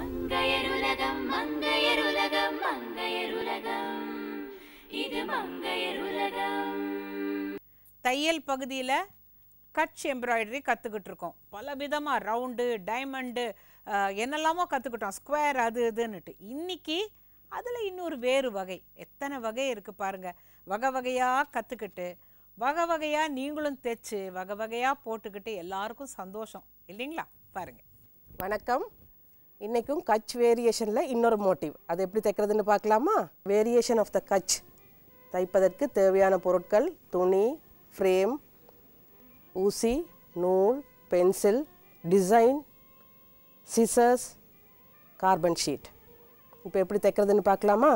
மங்கையருலகம் மங்கையருலகம் மங்கையருலகம் இது மங்கையருலகம். தையல் பகுதியில் கட்ச் எம்ப்ராய்டரி கற்றுக்கிட்டு இருக்கோம். பல விதமாக ரவுண்டு, டைமண்டு, என்னெல்லாமோ கற்றுக்கிட்டோம், ஸ்கொயர் அது இதுன்னுட்டு. இன்றைக்கி அதில் இன்னொரு வேறு வகை, எத்தனை வகை இருக்குது பாருங்கள். வகை வகையாக கற்றுக்கிட்டு வகை வகையாக நீங்களும் தைச்சு வகை வகையாக போட்டுக்கிட்டு எல்லாருக்கும் சந்தோஷம் இல்லைங்களா? பாருங்கள். வணக்கம். இன்றைக்கும் கட்ச் வேரியேஷனில் இன்னொரு மோட்டிவ், அது எப்படி தைக்கிறதுன்னு பார்க்கலாமா? வேரியேஷன் ஆஃப் த கட்ச் தைப்பதற்கு தேவையான பொருட்கள்: துணி, ஃப்ரேம், ஊசி, நூல், pencil, design, scissors, carbon sheet. இப்போ எப்படி தைக்கிறதுன்னு பார்க்கலாமா?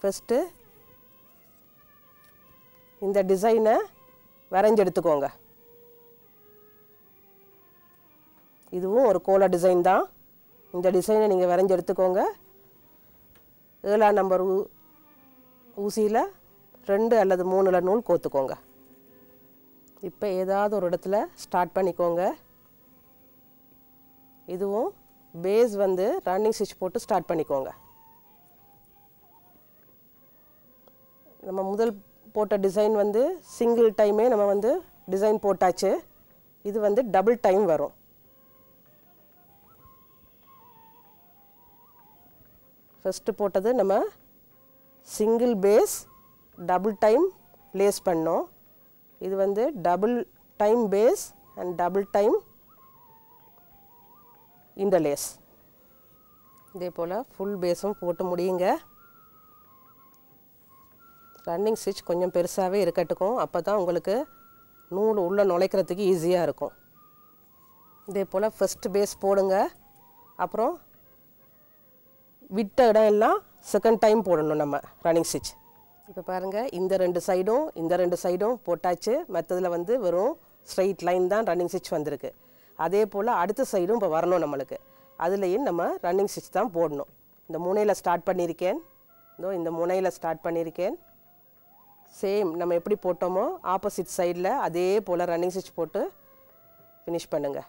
ஃபஸ்ட்டு இந்த டிசைனை வரைஞ்செடுத்துக்கோங்க. இதுவும் ஒரு கோலா டிசைன் தான். இந்த டிசைனை நீங்கள் வரைஞ்சி எடுத்துக்கோங்க. 7ஆம் நம்பர் ஊசியில் 2 அல்லது 3 நூல் கோத்துக்கோங்க. இப்போ ஏதாவது ஒரு இடத்துல ஸ்டார்ட் பண்ணிக்கோங்க. இதுவும் பேஸ் வந்து ரன்னிங் ஸ்டிச் போட்டு ஸ்டார்ட் பண்ணிக்கோங்க. நம்ம முதல் போட்ட டிசைன் வந்து சிங்கிள் டைமே நம்ம வந்து டிசைன் போட்டாச்சு. இது வந்து டபுள் டைம் வரும். ஃபஸ்ட்டு போட்டது நம்ம single phase double time lace பண்ணோம். இது வந்து double time phase and double time interlace. இதே போல் ஃபுல் பேஸும் போட்டு முடியுங்க. ரன்னிங் ஸ்டிச் கொஞ்சம் பெருசாகவே இருக்கட்டுக்கும், அப்போ தான் உங்களுக்கு நூல் உள்ளே நுழைக்கிறதுக்கு ஈஸியாக இருக்கும். இதே போல் ஃபஸ்ட்டு பேஸ் போடுங்க. அப்புறம் விட்ட இடம் எல்லாம் செகண்ட் டைம் போடணும் நம்ம ரன்னிங் ஸ்டிச். இப்போ பாருங்கள், இந்த 2 சைடும் போட்டாச்சு. மற்றதில் வந்து வெறும் ஸ்ட்ரைட் லைன் தான் ரன்னிங் ஸ்டிச் வந்திருக்கு. அதே போல் அடுத்த சைடும் இப்போ வரணும் நம்மளுக்கு. அதுலேயும் நம்ம ரன்னிங் ஸ்டிச் தான் போடணும். இந்த முனையில் ஸ்டார்ட் பண்ணியிருக்கேன். இந்த முனையில் ஸ்டார்ட் பண்ணியிருக்கேன். சேம் நம்ம எப்படி போட்டோமோ ஆப்போசிட் சைடில் அதே போல் ரன்னிங் ஸ்டிச் போட்டு ஃபினிஷ் பண்ணுங்கள்.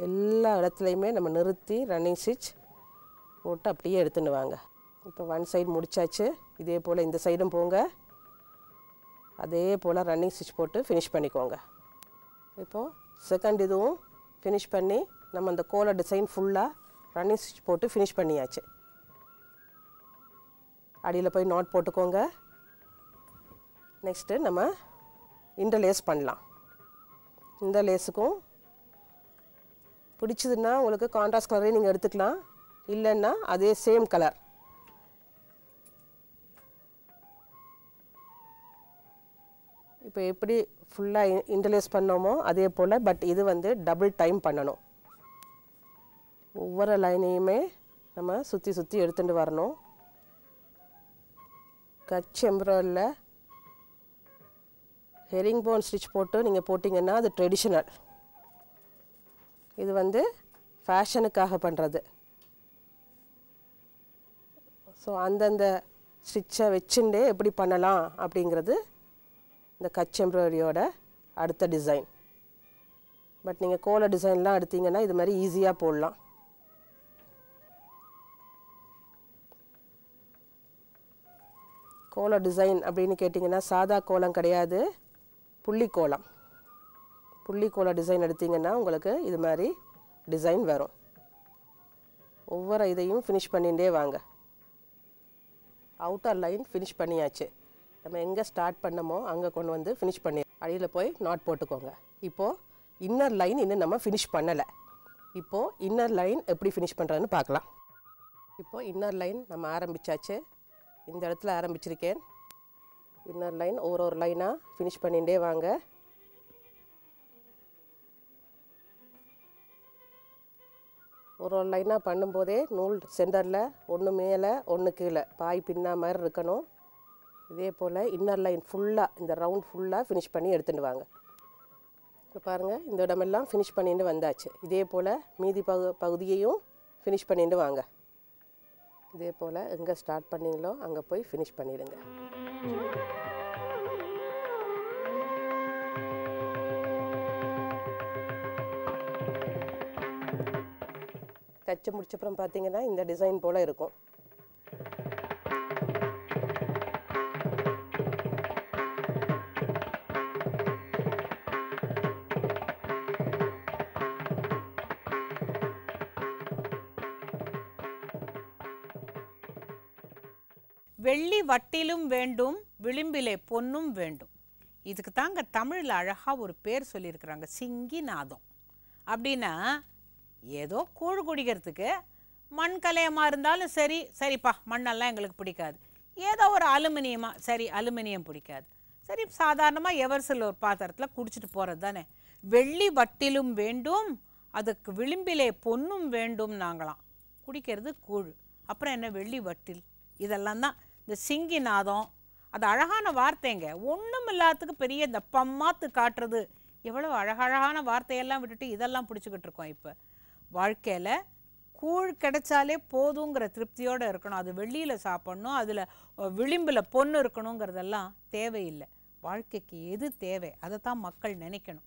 எல்லா இடத்துலையுமே நம்ம நிறுத்தி ரன்னிங் ஸ்டிச் போட்டு அப்படியே எடுத்துன்னு வாங்க. இப்போ 1 சைடு முடிச்சாச்சு. இதே போல் இந்த சைடும் போங்க. அதே போல் ரன்னிங் ஸ்டிச் போட்டு ஃபினிஷ் பண்ணிக்கோங்க. இப்போது செகண்ட் இதுவும் ஃபினிஷ் பண்ணி நம்ம அந்த கோலா டிசைன் ஃபுல்லாக ரன்னிங் ஸ்டிச் போட்டு ஃபினிஷ் பண்ணியாச்சு. அடியில் போய் நாட் போட்டுக்கோங்க. நெக்ஸ்ட்டு நம்ம இந்த லேஸ் பண்ணலாம். இந்த லேஸுக்கும் பிடிச்சதுன்னா உங்களுக்கு கான்ட்ராஸ்ட் கலரே நீங்கள் எடுத்துக்கலாம், இல்லைன்னா அதே சேம் கலர். இப்போ எப்படி ஃபுல்லாக இன்டர்லேஸ் பண்ணோமோ அதே போல், பட் இது வந்து டபுள் டைம் பண்ணணும். ஒவ்வொரு லைனையுமே நம்ம சுற்றி சுற்றி எடுத்துகிட்டு வரணும். கட்ச் எம்ப்ராய்டரியில் ஹெரிங் போன் ஸ்டிச் போட்டு நீங்கள் போட்டிங்கன்னா அது ட்ரெடிஷ்னல். இது வந்து ஃபேஷனுக்காக பண்ணுறது. ஸோ அந்தந்த ஸ்டிச்சை வச்சுட்டே எப்படி பண்ணலாம் அப்படிங்கிறது இந்த கட்ச் எம்ப்ராய்டரியோட அடுத்த டிசைன். பட் நீங்கள் கோலா டிசைன்லாம் எடுத்தீங்கன்னா இது மாதிரி ஈஸியாக போடலாம். கோலா டிசைன் அப்படின்னு கேட்டிங்கன்னா சாதா கோலம் கிடையாது, புள்ளி கோலம். புள்ளி கோலா டிசைன் எடுத்திங்கன்னா உங்களுக்கு இது மாதிரி டிசைன் வரும். ஒவ்வொரு இதையும் ஃபினிஷ் பண்ணிகிட்டே வாங்க. அவுட்டர் லைன் ஃபினிஷ் பண்ணியாச்சு. நம்ம எங்கே ஸ்டார்ட் பண்ணமோ அங்கே கொண்டு வந்து ஃபினிஷ் பண்ணி அடியில் போய் நாட் போட்டுக்கோங்க. இப்போது இன்னர் லைன் இன்னும் நம்ம ஃபினிஷ் பண்ணலை. இப்போது இன்னர் லைன் எப்படி ஃபினிஷ் பண்ணுறதுன்னு பார்க்கலாம். இப்போது இன்னர் லைன் நம்ம ஆரம்பித்தாச்சு. இந்த இடத்துல ஆரம்பிச்சிருக்கேன். இன்னர் லைன் ஒரு லைனாக ஃபினிஷ் பண்ணிகிட்டே வாங்க. ஒரு லைனாக பண்ணும்போதே நூல் சென்டரில் ஒன்று மேலே ஒன்று கீழே பாய் பின்னா மாதிரி இருக்கணும். இதே போல் இன்னர் லைன் ஃபுல்லாக இந்த ரவுண்ட் ஃபுல்லாக ஃபினிஷ் பண்ணி எடுத்துகிட்டு வாங்க. இப்போ பாருங்கள், இந்த இடமெல்லாம் ஃபினிஷ் பண்ணிட்டு வந்தாச்சு. இதே போல் மீதி பகுதியையும் ஃபினிஷ் பண்ணிட்டு வாங்க. இதே போல் எங்கே ஸ்டார்ட் பண்ணிங்களோ அங்கே போய் ஃபினிஷ் பண்ணிடுங்க. தச்சு முடிச்சப்புறம் பார்த்தீங்கன்னா இந்த டிசைன் போல் இருக்கும். வெள்ளி வட்டிலும் வேண்டும் விளிம்பிலே பொன்னும் வேண்டும். இதுக்கு தாங்க தமிழில் அழகாக ஒரு பேர் சொல்லியிருக்கிறாங்க, சிங்கிநாதம். அப்படின்னா ஏதோ கூழ் குடிக்கிறதுக்கு மண் கலையமாக இருந்தாலும் சரி, சரிப்பா மண்ணெல்லாம் எங்களுக்கு பிடிக்காது. ஏதோ ஒரு அலுமினியமாக, சரி அலுமினியம் பிடிக்காது, சரி சாதாரணமாக எவர்சில் ஒரு பாத்திரத்தில் குடிச்சிட்டு போகிறது தானே. வெள்ளி வட்டிலும் வேண்டும் அதுக்கு விளிம்பிலே பொன்னும் வேண்டும் நாங்களாம். குடிக்கிறது கூழ், அப்புறம் என்ன வெள்ளி வட்டில், இதெல்லாம் தான் இந்த சிங்கிநாதம். அது அழகான வார்த்தைங்க. ஒன்றும் இல்லாததுக்கு பெரிய இந்த பம்மாத்து காட்டுறது, எவ்வளோ அழகழகான வார்த்தையெல்லாம் விட்டுட்டு இதெல்லாம் பிடிச்சிக்கிட்டு இருக்கோம். இப்போ வாழ்க்கையில் கூழ் கிடைச்சாலே போதுங்கிற திருப்தியோடு இருக்கணும். அது வெள்ளியில் சாப்பிட்ணும், அதில் விளிம்பில் பொண்ணு இருக்கணுங்கிறதெல்லாம் தேவையில்லை. வாழ்க்கைக்கு எது தேவை அதை தான் மக்கள் நினைக்கணும்.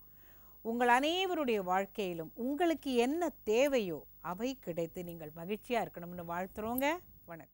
உங்கள் அனைவருடைய வாழ்க்கையிலும் உங்களுக்கு என்ன தேவையோ அவை கிடைத்து நீங்கள் மகிழ்ச்சியாக இருக்கணும்னு வாழ்த்துறோங்க. வணக்கம்.